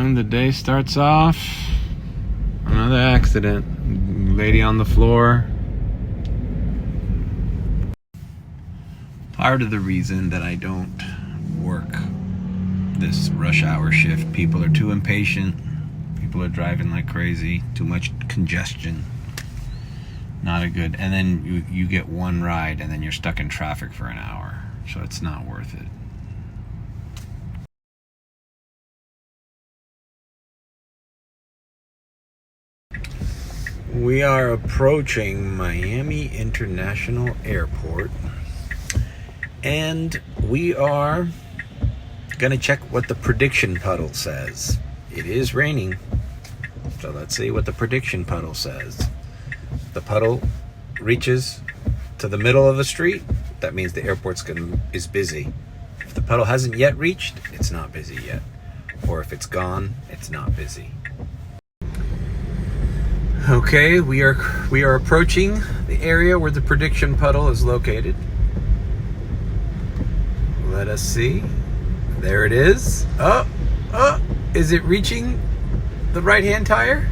And the day starts off. Another accident. Lady on the floor. Part of the reason that I don't work this rush hour shift, people are too impatient. People are driving like crazy. Too much congestion. Not a good. And then you get one ride and then you're stuck in traffic for an hour. So it's not worth it. We are approaching Miami International Airport, and we are going to check what the prediction puddle says. It is raining, so let's see what the prediction puddle says. The puddle reaches to the middle of the street, that means the airport is busy. If the puddle hasn't yet reached, it's not busy yet. Or if it's gone, it's not busy. Okay, we are approaching the area where the prediction puddle is located. Let us see. There it is. Is it reaching the right-hand tire?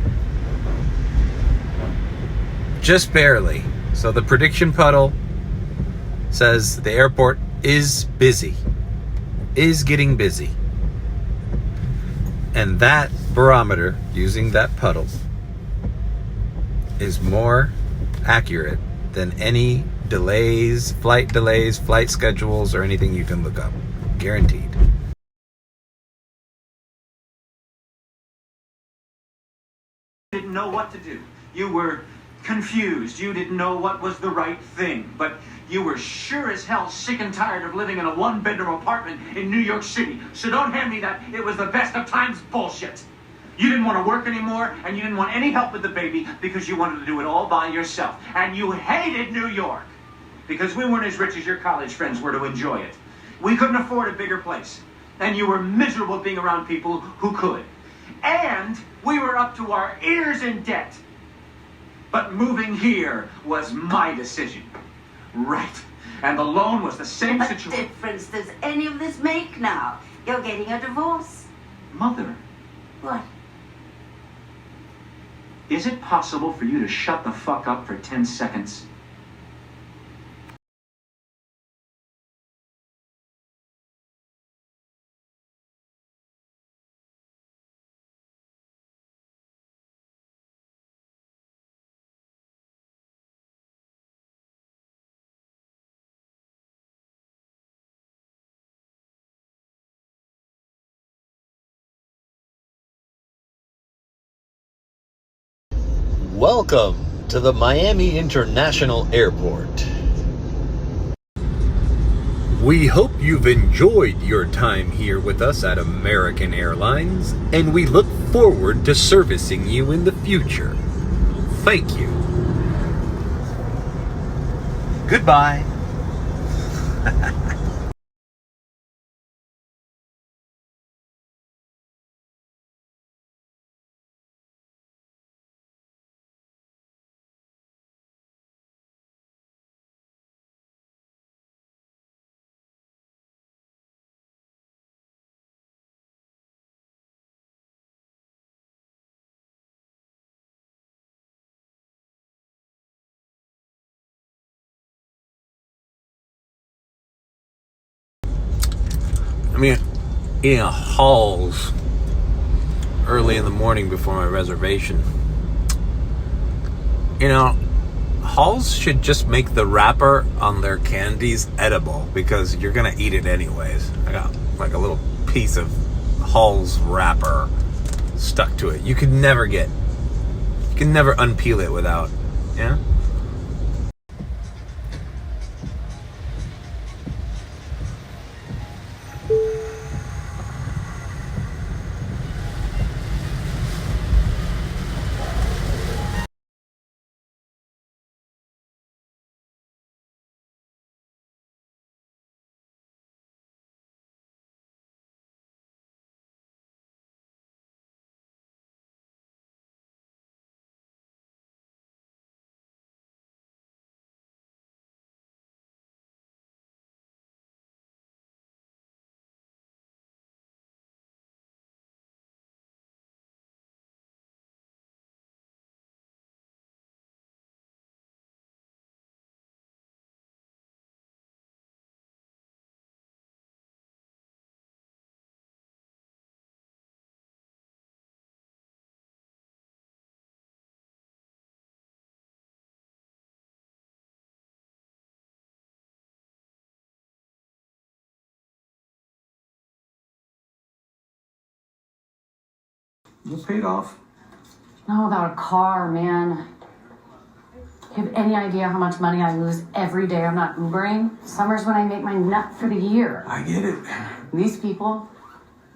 Just barely. So the prediction puddle says the airport is busy. Is getting busy. And that barometer, using that puddle, is more accurate than any flight delays, flight schedules, or anything you can look up. Guaranteed. Didn't know what to do. You were confused. You didn't know what was the right thing. But you were sure as hell sick and tired of living in a one-bedroom apartment in New York City. So don't hand me that it was the best of times bullshit. You didn't want to work anymore, and you didn't want any help with the baby because you wanted to do it all by yourself. And you hated New York because we weren't as rich as your college friends were to enjoy it. We couldn't afford a bigger place. And you were miserable being around people who could. And we were up to our ears in debt. But moving here was my decision. Right. And the loan was the same situation. What difference does any of this make now? You're getting a divorce. Mother. What? Is it possible for you to shut the fuck up for 10 seconds? Welcome to the Miami International Airport. We hope you've enjoyed your time here with us at American Airlines, and we look forward to servicing you in the future. Thank you. Goodbye. Eating a Halls early in the morning before my reservation. You know, Halls should just make the wrapper on their candies edible because you're gonna eat it anyways. I got like a little piece of Halls wrapper stuck to it. You can never unpeel it without, yeah? You paid off. Not without a car, man. You have any idea how much money I lose every day I'm not Ubering? Summer's when I make my nut for the year. I get it. These people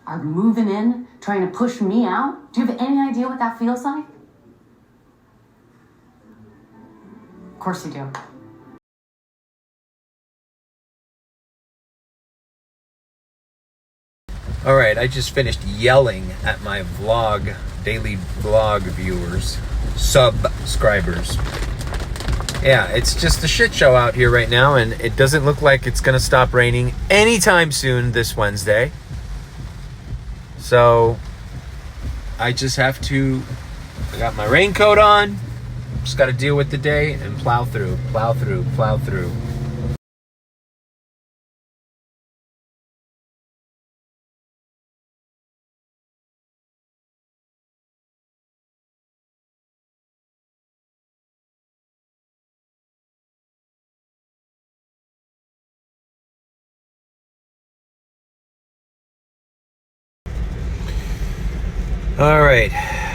are moving in, trying to push me out. Do you have any idea what that feels like? Of course you do. All right, I just finished yelling at my daily vlog viewers, subscribers. Yeah, it's just a shit show out here right now, and it doesn't look like it's gonna stop raining anytime soon this Wednesday. So I just have to, I got my raincoat on, just gotta deal with the day and plow through. All right,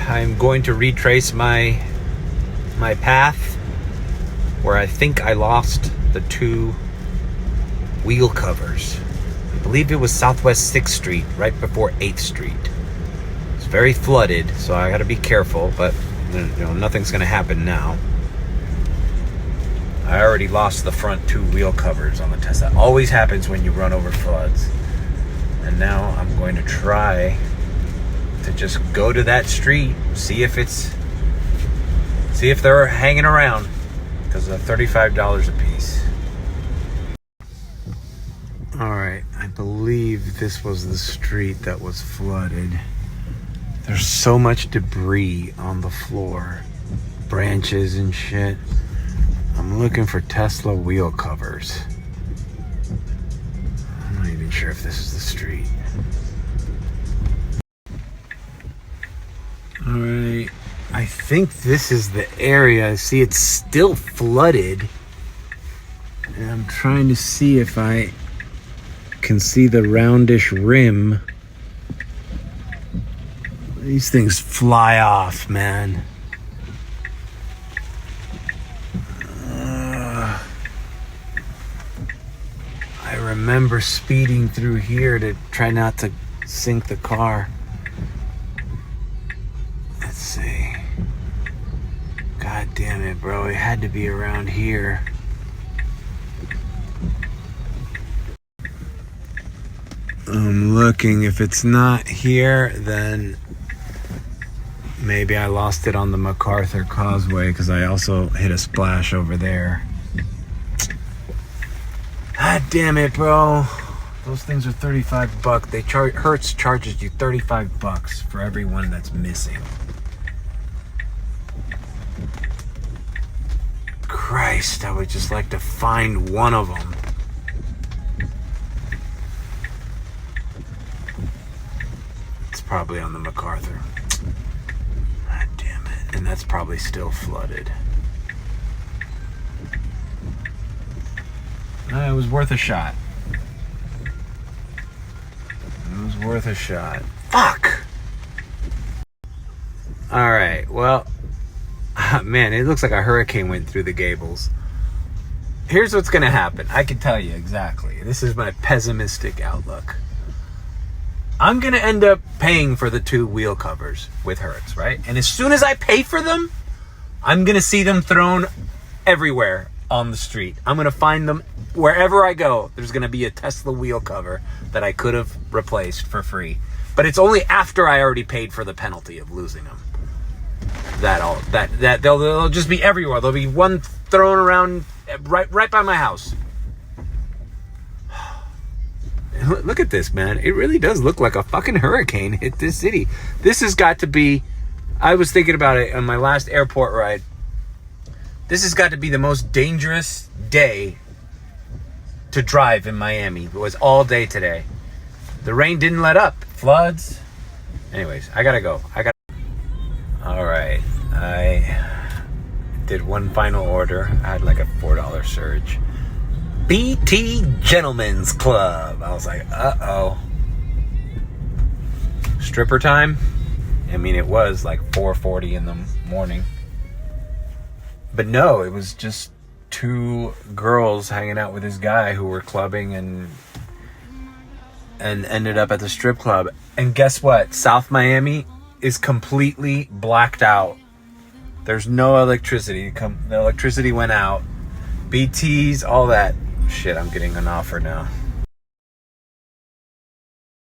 I'm going to retrace my path where I think I lost the 2 wheel covers. I believe it was Southwest 6th Street, right before 8th Street. It's very flooded, so I gotta be careful, but nothing's gonna happen now. I already lost the front 2 wheel covers on the test. That always happens when you run over floods. And now I'm going to try to just go to that street, see if they're hanging around, because they're $35 a piece. All right, I believe this was the street that was flooded. There's so much debris on the floor, branches and shit. I'm looking for Tesla wheel covers. I'm not even sure if this is the street. All right, I think this is the area. See, it's still flooded. And I'm trying to see if I can see the roundish rim. These things fly off, man. I remember speeding through here to try not to sink the car. Let's see. God damn it, bro. It had to be around here. I'm looking. If it's not here, then maybe I lost it on the MacArthur Causeway, because I also hit a splash over there. God damn it, bro. Those things are $35. Hertz charges you $35 for every one that's missing. Christ, I would just like to find one of them. It's probably on the MacArthur. God damn it. And that's probably still flooded. It was worth a shot. It was worth a shot. Fuck! Alright, well, man, it looks like a hurricane went through the Gables. Here's what's gonna happen. I can tell you exactly. This is my pessimistic outlook. I'm gonna end up paying for the 2 wheel covers with Hertz, right? And as soon as I pay for them, I'm gonna see them thrown everywhere on the street. I'm gonna find them wherever I go. There's gonna be a Tesla wheel cover that I could have replaced for free. But it's only after I already paid for the penalty of losing them. That they'll just be everywhere. There'll be one thrown around right by my house. Look at this, man. It really does look like a fucking hurricane hit this city. This has got to be, I was thinking about it on my last airport ride. This has got to be the most dangerous day to drive in Miami. It was all day today. The rain didn't let up. Floods. Anyways, I gotta go. All right. I did one final order. I had like a $4 surge. BT Gentlemen's Club. I was like, uh-oh. Stripper time? I mean, it was like 4:40 in the morning. But no, it was just two girls hanging out with this guy who were clubbing and ended up at the strip club. And guess what? South Miami is completely blacked out. There's no electricity. The electricity went out. BTs, all that. Shit, I'm getting an offer now.